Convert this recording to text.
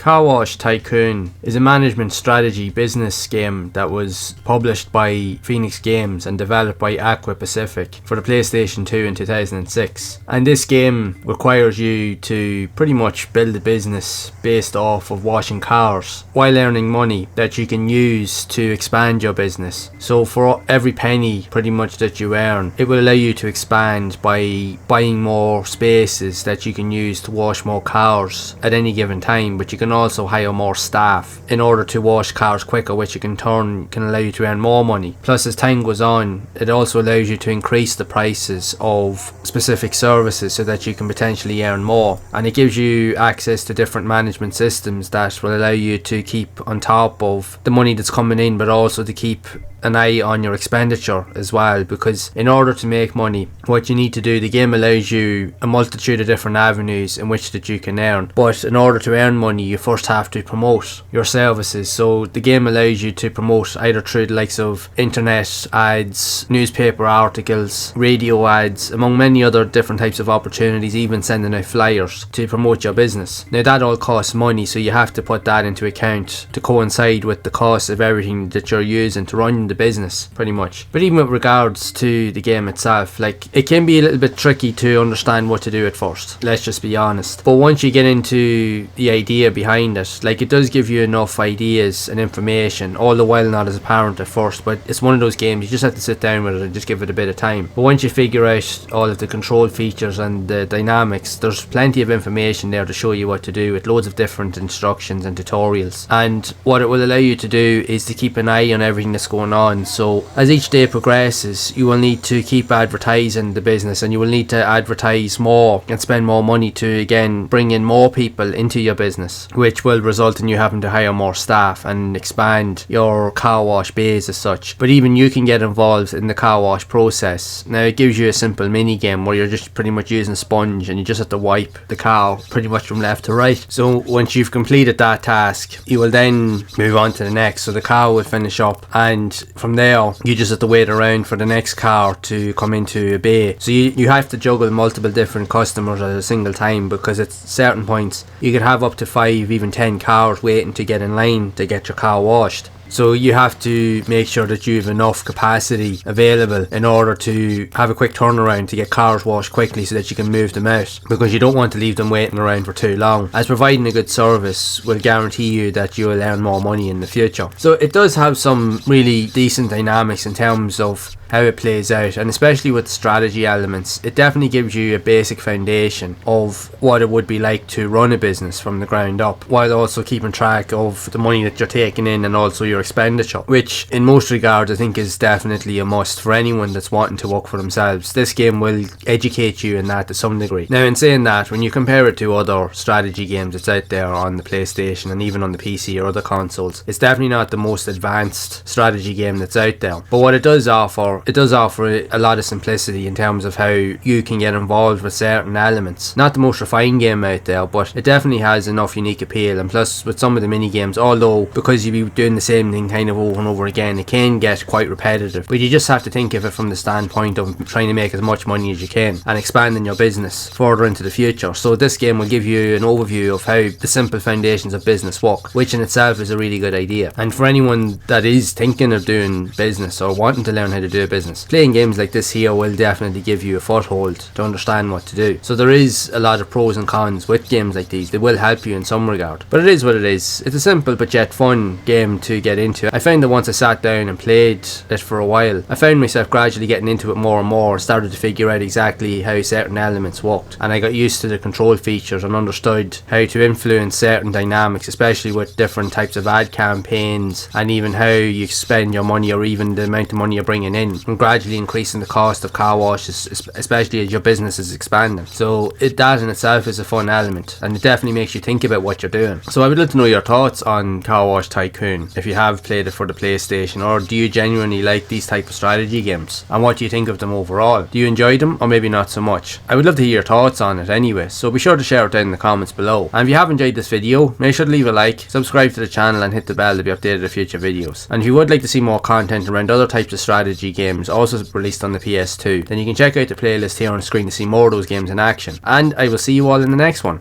Car Wash Tycoon is a management strategy business game that was published by Phoenix Games and developed by Aqua Pacific for the PlayStation 2 in 2006. And this game requires you to pretty much build a business based off of washing cars while earning money that you can use to expand your business. So for every penny pretty much that you earn, it will allow you to expand by buying more spaces that you can use to wash more cars at any given time, but you can also hire more staff in order to wash cars quicker, which can allow you to earn more money. Plus, as time goes on, it also allows you to increase the prices of specific services so that you can potentially earn more, and it gives you access to different management systems that will allow you to keep on top of the money that's coming in, but also to keep an eye on your expenditure as well, because in order to make money, what you need to do, the game allows you a multitude of different avenues in which that you can earn, but in order to earn money you first have to promote your services. So the game allows you to promote either through the likes of internet ads, newspaper articles, radio ads, among many other different types of opportunities, even sending out flyers to promote your business. Now that all costs money, so you have to put that into account to coincide with the cost of everything that you're using to run the business pretty much. But even with regards to the game itself, like, it can be a little bit tricky to understand what to do at first, let's just be honest. But once you get into the idea behind it, like, it does give you enough ideas and information, all the while not as apparent at first, but it's one of those games you just have to sit down with it and just give it a bit of time. But once you figure out all of the control features and the dynamics, there's plenty of information there to show you what to do with loads of different instructions and tutorials. And what it will allow you to do is to keep an eye on everything that's going on. So as each day progresses, you will need to keep advertising the business, and you will need to advertise more and spend more money to again bring in more people into your business, which will result in you having to hire more staff and expand your car wash base as such. But even you can get involved in the car wash process. Now it gives you a simple mini game where you're just pretty much using a sponge and you just have to wipe the car pretty much from left to right. So once you've completed that task, you will then move on to the next. So the car will finish up, and from there you just have to wait around for the next car to come into a bay. So you have to juggle multiple different customers at a single time, because at certain points you could have up to 5, even 10 cars waiting to get in line to get your car washed. So you have to make sure that you have enough capacity available in order to have a quick turnaround to get cars washed quickly so that you can move them out, because you don't want to leave them waiting around for too long, as providing a good service will guarantee you that you will earn more money in the future. So it does have some really decent dynamics in terms of how it plays out, and especially with the strategy elements, it definitely gives you a basic foundation of what it would be like to run a business from the ground up, while also keeping track of the money that you're taking in and also your expenditure, which in most regards I think is definitely a must for anyone that's wanting to work for themselves. This game will educate you in that to some degree. Now, in saying that, when you compare it to other strategy games that's out there on the PlayStation and even on the PC or other consoles, it's definitely not the most advanced strategy game that's out there. But what it does offer a lot of simplicity in terms of how you can get involved with certain elements. Not the most refined game out there, but it definitely has enough unique appeal. And plus, with some of the mini games, although because you'll be doing the same thing kind of over and over again, it can get quite repetitive, but you just have to think of it from the standpoint of trying to make as much money as you can and expanding your business further into the future. So this game will give you an overview of how the simple foundations of business work, which in itself is a really good idea. And for anyone that is thinking of doing business or wanting to learn how to do a business, playing games like this here will definitely give you a foothold to understand what to do. So there is a lot of pros and cons with games like these. They will help you in some regard, but it is what it is. It's a simple but yet fun game to get into. I found that once I sat down and played it for a while, I found myself gradually getting into it more and more, started to figure out exactly how certain elements worked, and I got used to the control features and understood how to influence certain dynamics, especially with different types of ad campaigns, and even how you spend your money or even the amount of money you're bringing in, and gradually increasing the cost of car washes, especially as your business is expanding. So that in itself is a fun element, and it definitely makes you think about what you're doing. So I would love to know your thoughts on Car Wash Tycoon, if you have played it for the PlayStation, or do you genuinely like these type of strategy games, and what do you think of them overall? Do you enjoy them, or maybe not so much? I would love to hear your thoughts on it anyway, so be sure to share it down in the comments below. And if you have enjoyed this video, make sure to leave a like, subscribe to the channel and hit the bell to be updated of future videos. And if you would like to see more content around other types of strategy games also released on the PS2, then you can check out the playlist here on the screen to see more of those games in action. And I will see you all in the next one.